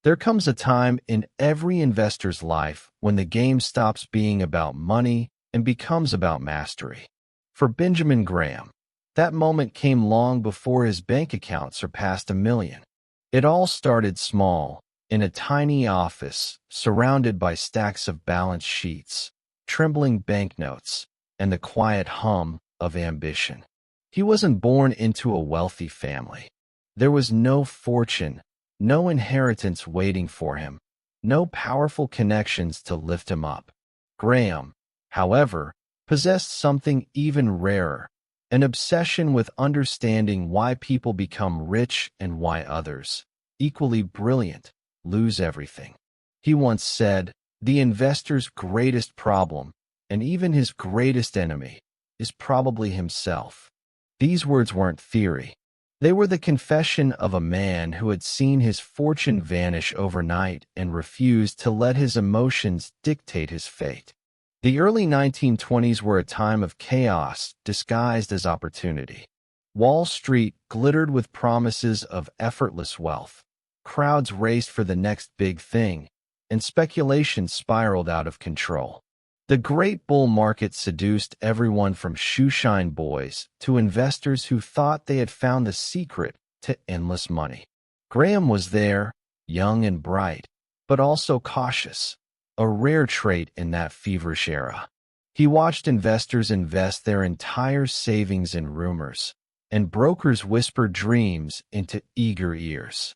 There comes a time in every investor's life when the game stops being about money and becomes about mastery. For Benjamin Graham, that moment came long before his bank account surpassed $1 million. It all started small, in a tiny office, surrounded by stacks of balance sheets, trembling banknotes, and the quiet hum of ambition. He wasn't born into a wealthy family. There was no fortune, no inheritance waiting for him, no powerful connections to lift him up. Graham, however, possessed something even rarer, an obsession with understanding why people become rich and why others, equally brilliant, lose everything. He once said, "The investor's greatest problem, and even his greatest enemy, is probably himself." These words weren't theory. They were the confession of a man who had seen his fortune vanish overnight and refused to let his emotions dictate his fate. The early 1920s were a time of chaos disguised as opportunity. Wall Street glittered with promises of effortless wealth. Crowds raced for the next big thing, and speculation spiraled out of control. The great bull market seduced everyone from shoeshine boys to investors who thought they had found the secret to endless money. Graham was there, young and bright, but also cautious, a rare trait in that feverish era. He watched investors invest their entire savings in rumors, and brokers whisper dreams into eager ears.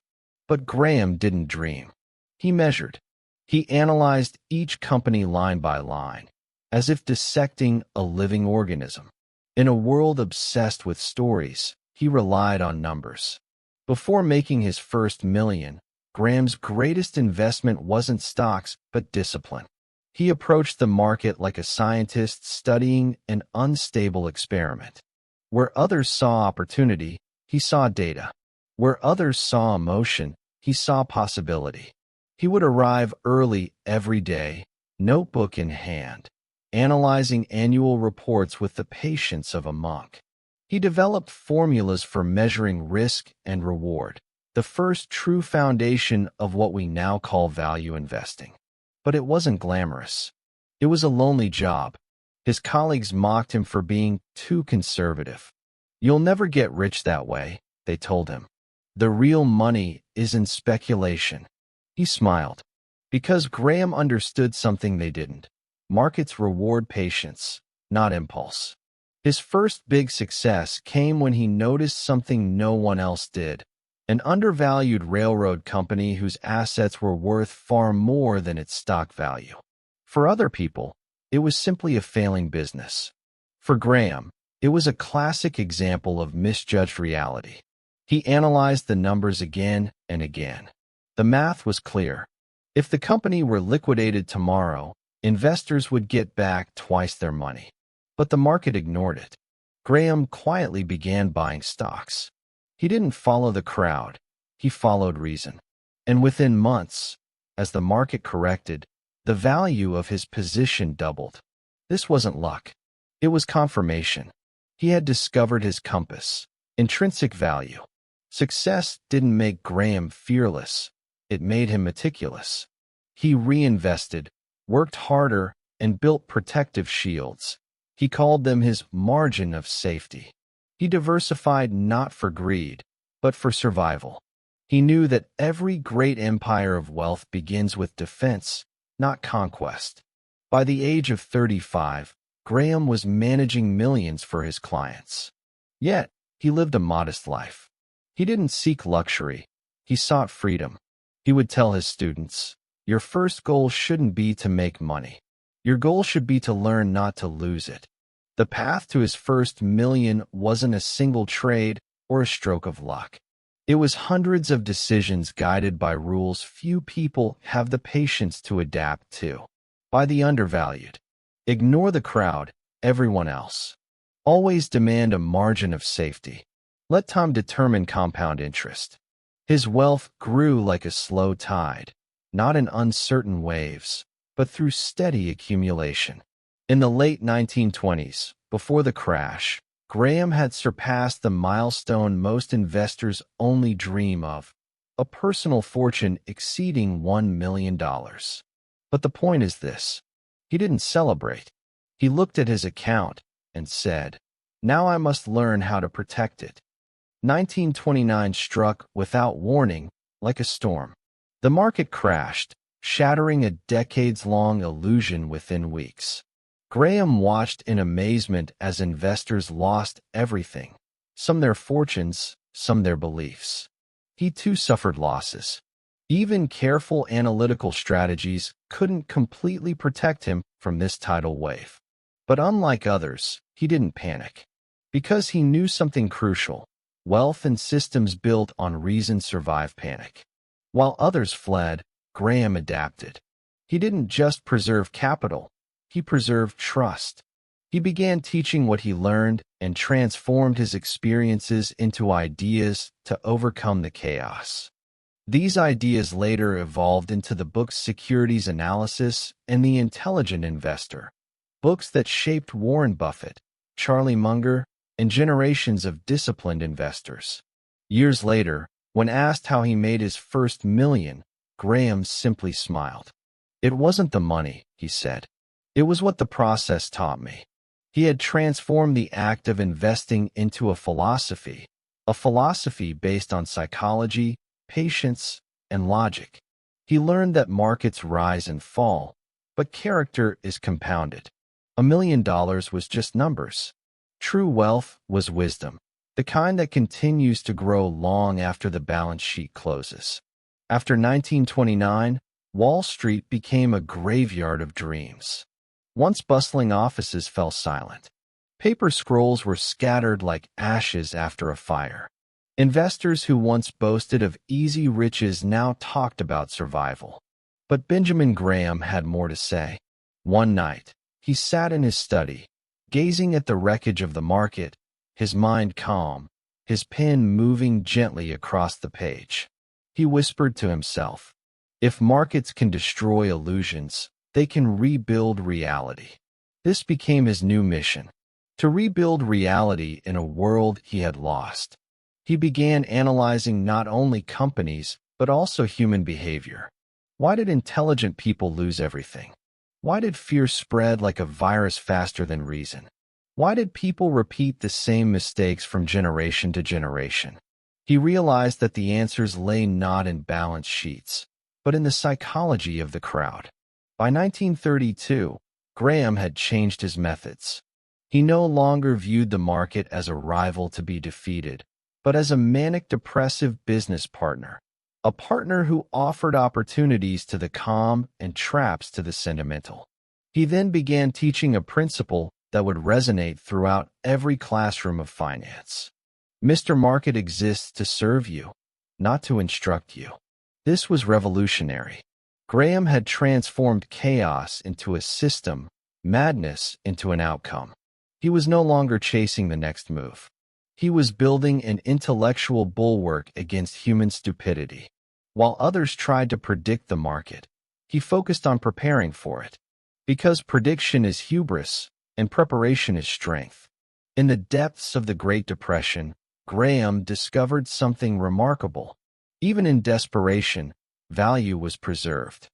But Graham didn't dream. He measured. He analyzed each company line by line, as if dissecting a living organism. In a world obsessed with stories, he relied on numbers. Before making his first million, Graham's greatest investment wasn't stocks, but discipline. He approached the market like a scientist studying an unstable experiment. Where others saw opportunity, he saw data. Where others saw emotion, he saw possibility. He would arrive early every day, notebook in hand, analyzing annual reports with the patience of a monk. He developed formulas for measuring risk and reward, the first true foundation of what we now call value investing. But it wasn't glamorous. It was a lonely job. His colleagues mocked him for being too conservative. "You'll never get rich that way," they told him. "The real money is in speculation." He smiled, because Graham understood something they didn't. Markets reward patience, not impulse. His first big success came when he noticed something no one else did: an undervalued railroad company whose assets were worth far more than its stock value. For other people, it was simply a failing business. For Graham, it was a classic example of misjudged reality. He analyzed the numbers again and again. The math was clear. If the company were liquidated tomorrow, investors would get back twice their money. But the market ignored it. Graham quietly began buying stocks. He didn't follow the crowd. He followed reason. And within months, as the market corrected, the value of his position doubled. This wasn't luck. It was confirmation. He had discovered his compass, intrinsic value. Success didn't make Graham fearless. It made him meticulous. He reinvested, worked harder, and built protective shields. He called them his margin of safety. He diversified not for greed, but for survival. He knew that every great empire of wealth begins with defense, not conquest. By the age of 35, Graham was managing millions for his clients. Yet, he lived a modest life. He didn't seek luxury. He sought freedom. He would tell his students, "Your first goal shouldn't be to make money. Your goal should be to learn not to lose it." The path to his first million wasn't a single trade or a stroke of luck. It was hundreds of decisions guided by rules few people have the patience to adapt to. By the undervalued. Ignore the crowd, everyone else. Always demand a margin of safety. Let time determine compound interest. His wealth grew like a slow tide, not in uncertain waves, but through steady accumulation. In the late 1920s, before the crash, Graham had surpassed the milestone most investors only dream of: a personal fortune exceeding $1 million. But the point is this: he didn't celebrate. He looked at his account and said, "Now I must learn how to protect it." 1929 struck without warning, like a storm. The market crashed, shattering a decades-long illusion within weeks. Graham watched in amazement as investors lost everything, some their fortunes, some their beliefs. He too suffered losses. Even careful analytical strategies couldn't completely protect him from this tidal wave. But unlike others, he didn't panic. Because he knew something crucial: wealth and systems built on reason survive panic. While others fled, Graham adapted. He didn't just preserve capital, he preserved trust. He began teaching what he learned and transformed his experiences into ideas to overcome the chaos. These ideas later evolved into the books Securities Analysis and The Intelligent Investor, books that shaped Warren Buffett, Charlie Munger, and generations of disciplined investors. Years later, when asked how he made his first million, Graham simply smiled. "It wasn't the money," he said. "It was what the process taught me." He had transformed the act of investing into a philosophy based on psychology, patience, and logic. He learned that markets rise and fall, but character is compounded. $1 million was just numbers. True wealth was wisdom, the kind that continues to grow long after the balance sheet closes. After 1929, Wall Street became a graveyard of dreams. Once bustling offices fell silent. Paper scrolls were scattered like ashes after a fire. Investors who once boasted of easy riches now talked about survival. But Benjamin Graham had more to say. One night, he sat in his study, gazing at the wreckage of the market, his mind calm, his pen moving gently across the page. He whispered to himself, "If markets can destroy illusions, they can rebuild reality." This became his new mission: to rebuild reality in a world he had lost. He began analyzing not only companies, but also human behavior. Why did intelligent people lose everything? Why did fear spread like a virus faster than reason? Why did people repeat the same mistakes from generation to generation? He realized that the answers lay not in balance sheets, but in the psychology of the crowd. By 1932, Graham had changed his methods. He no longer viewed the market as a rival to be defeated, but as a manic-depressive business partner, a partner who offered opportunities to the calm and traps to the sentimental. He then began teaching a principle that would resonate throughout every classroom of finance. Mr. Market exists to serve you, not to instruct you. This was revolutionary. Graham had transformed chaos into a system, madness into an outcome. He was no longer chasing the next move. He was building an intellectual bulwark against human stupidity. While others tried to predict the market, he focused on preparing for it. Because prediction is hubris and preparation is strength. In the depths of the Great Depression, Graham discovered something remarkable. Even in desperation, value was preserved.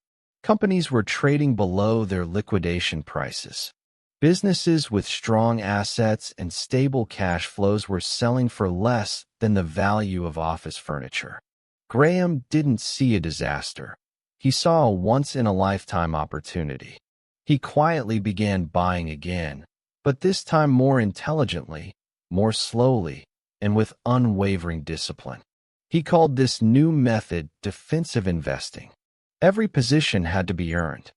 Companies were trading below their liquidation prices. Businesses with strong assets and stable cash flows were selling for less than the value of office furniture. Graham didn't see a disaster. He saw a once-in-a-lifetime opportunity. He quietly began buying again, but this time more intelligently, more slowly, and with unwavering discipline. He called this new method defensive investing. Every position had to be earned.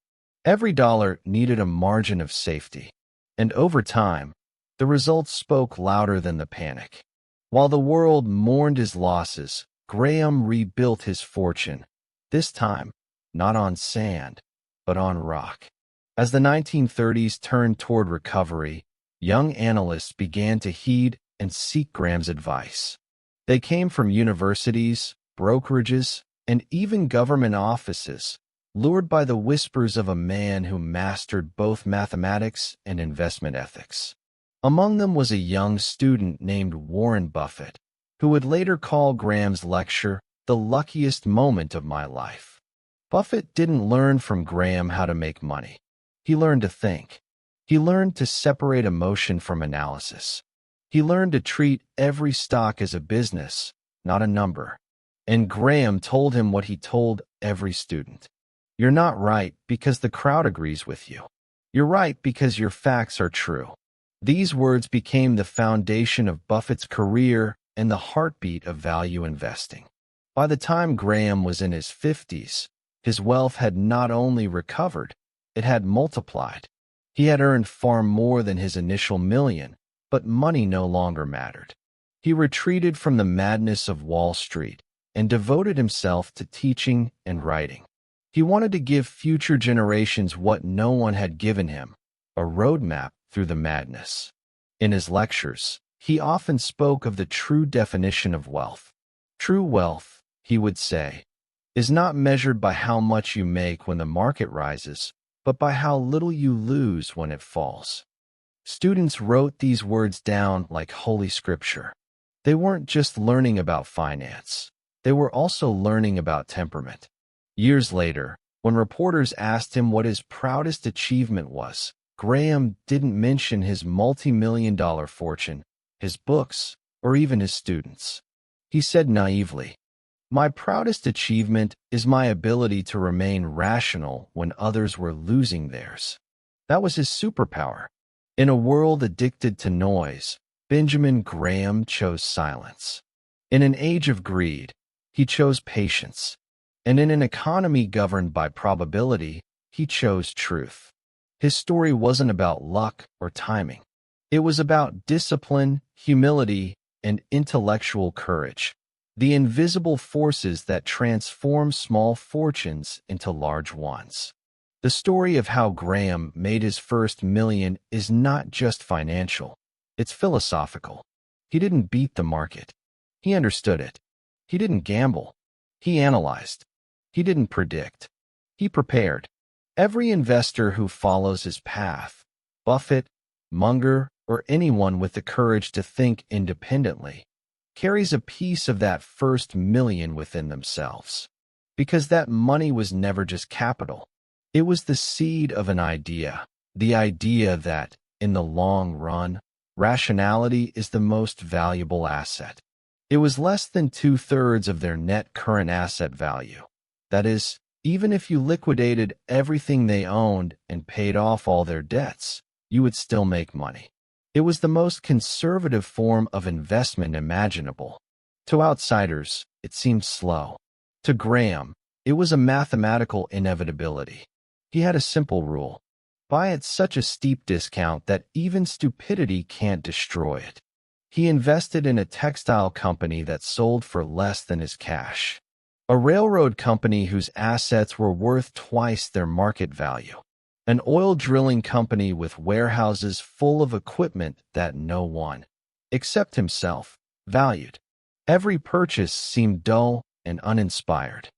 Every dollar needed a margin of safety. And over time, the results spoke louder than the panic. While the world mourned his losses, Graham rebuilt his fortune, this time not on sand, but on rock. As the 1930s turned toward recovery, young analysts began to heed and seek Graham's advice. They came from universities, brokerages, and even government offices, lured by the whispers of a man who mastered both mathematics and investment ethics. Among them was a young student named Warren Buffett, who would later call Graham's lecture the luckiest moment of my life." Buffett didn't learn from Graham how to make money. He learned to think. He learned to separate emotion from analysis. He learned to treat every stock as a business, not a number. And Graham told him what he told every student. "You're not right because the crowd agrees with you. You're right because your facts are true." These words became the foundation of Buffett's career and the heartbeat of value investing. By the time Graham was in his 50s, his wealth had not only recovered, it had multiplied. He had earned far more than his initial million, but money no longer mattered. He retreated from the madness of Wall Street and devoted himself to teaching and writing. He wanted to give future generations what no one had given him, a roadmap through the madness. In his lectures, he often spoke of the true definition of wealth. "True wealth," he would say, "is not measured by how much you make when the market rises, but by how little you lose when it falls." Students wrote these words down like holy scripture. They weren't just learning about finance. They were also learning about temperament. Years later, when reporters asked him what his proudest achievement was, Graham didn't mention his multi-million-dollar fortune, his books, or even his students. He said naively, "My proudest achievement is my ability to remain rational when others were losing theirs." That was his superpower. In a world addicted to noise, Benjamin Graham chose silence. In an age of greed, he chose patience. And in an economy governed by probability, he chose truth. His story wasn't about luck or timing. It was about discipline, humility, and intellectual courage, the invisible forces that transform small fortunes into large ones. The story of how Graham made his first million is not just financial, it's philosophical. He didn't beat the market. He understood it. He didn't gamble. He analyzed. He didn't predict. He prepared. Every investor who follows his path, Buffett, Munger, or anyone with the courage to think independently, carries a piece of that first million within themselves. Because that money was never just capital. It was the seed of an idea, the idea that, in the long run, rationality is the most valuable asset. It was less than 2/3 of their net current asset value. That is, even if you liquidated everything they owned and paid off all their debts, you would still make money. It was the most conservative form of investment imaginable. To outsiders, it seemed slow. To Graham, it was a mathematical inevitability. He had a simple rule: buy at such a steep discount that even stupidity can't destroy it. He invested in a textile company that sold for less than his cash, a railroad company whose assets were worth twice their market value, an oil drilling company with warehouses full of equipment that no one, except himself, valued. Every purchase seemed dull and uninspired.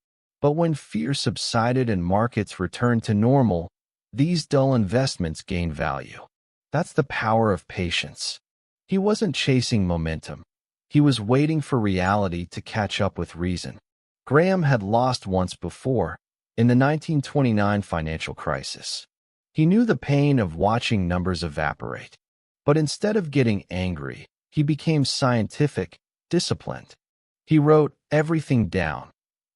But when fear subsided and markets returned to normal, these dull investments gained value. That's the power of patience. He wasn't chasing momentum. He was waiting for reality to catch up with reason. Graham had lost once before, in the 1929 financial crisis. He knew the pain of watching numbers evaporate. But instead of getting angry, he became scientific, disciplined. He wrote everything down.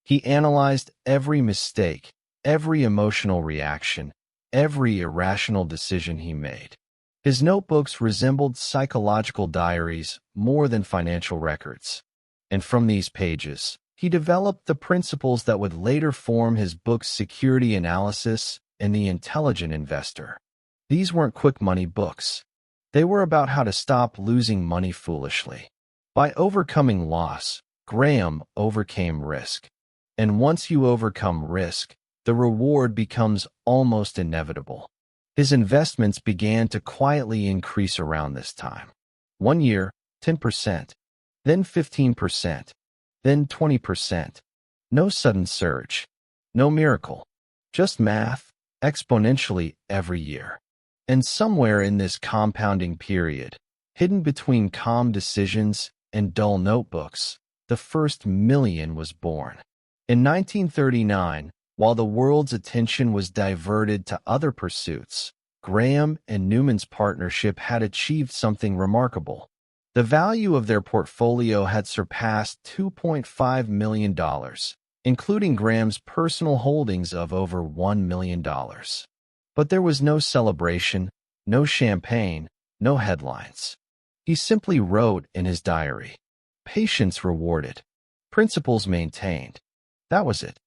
He analyzed every mistake, every emotional reaction, every irrational decision he made. His notebooks resembled psychological diaries more than financial records. And from these pages, he developed the principles that would later form his books Security Analysis and The Intelligent Investor. These weren't quick money books. They were about how to stop losing money foolishly. By overcoming loss, Graham overcame risk. And once you overcome risk, the reward becomes almost inevitable. His investments began to quietly increase around this time. One year, 10%, then 15%, then 20%. No sudden surge, no miracle, just math, exponentially every year. And somewhere in this compounding period, hidden between calm decisions and dull notebooks, the first million was born. In 1939, while the world's attention was diverted to other pursuits, Graham and Newman's partnership had achieved something remarkable. The value of their portfolio had surpassed $2.5 million, including Graham's personal holdings of over $1 million. But there was no celebration, no champagne, no headlines. He simply wrote in his diary, "Patience rewarded, principles maintained." That was it.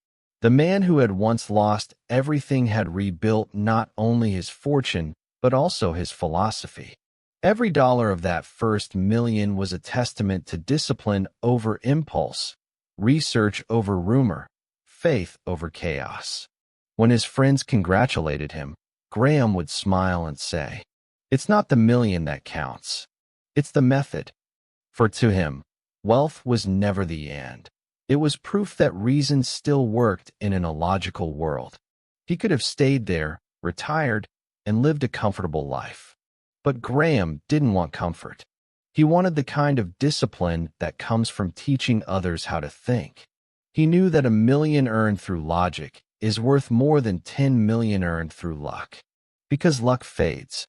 The man who had once lost everything had rebuilt not only his fortune, but also his philosophy. Every dollar of that first million was a testament to discipline over impulse, research over rumor, faith over chaos. When his friends congratulated him, Graham would smile and say, "It's not the million that counts. It's the method." For to him, wealth was never the end. It was proof that reason still worked in an illogical world. He could have stayed there, retired, and lived a comfortable life. But Graham didn't want comfort. He wanted the kind of discipline that comes from teaching others how to think. He knew that a million earned through logic is worth more than 10 million earned through luck. Because luck fades,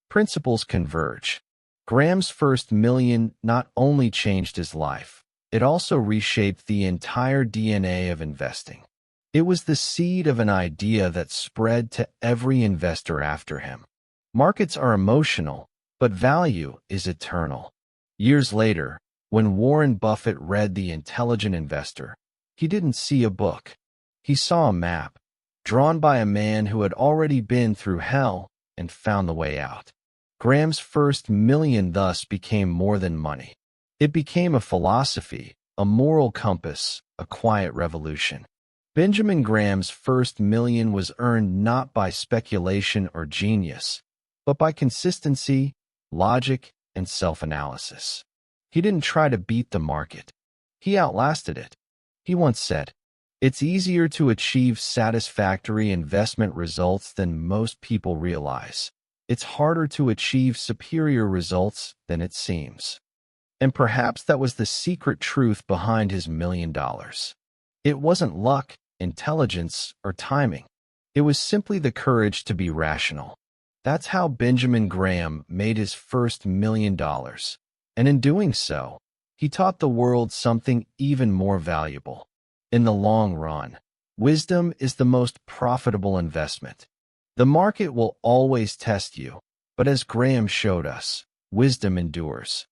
principles converge. Graham's first million not only changed his life, it also reshaped the entire DNA of investing. It was the seed of an idea that spread to every investor after him. Markets are emotional, but value is eternal. Years later, when Warren Buffett read The Intelligent Investor, he didn't see a book. He saw a map, drawn by a man who had already been through hell and found the way out. Graham's first million thus became more than money. It became a philosophy, a moral compass, a quiet revolution. Benjamin Graham's first million was earned not by speculation or genius, but by consistency, logic, and self-analysis. He didn't try to beat the market. He outlasted it. He once said, "It's easier to achieve satisfactory investment results than most people realize. It's harder to achieve superior results than it seems." And perhaps that was the secret truth behind his $1 million. It wasn't luck, intelligence, or timing. It was simply the courage to be rational. That's how Benjamin Graham made his first $1 million. And in doing so, he taught the world something even more valuable. In the long run, wisdom is the most profitable investment. The market will always test you, but as Graham showed us, wisdom endures.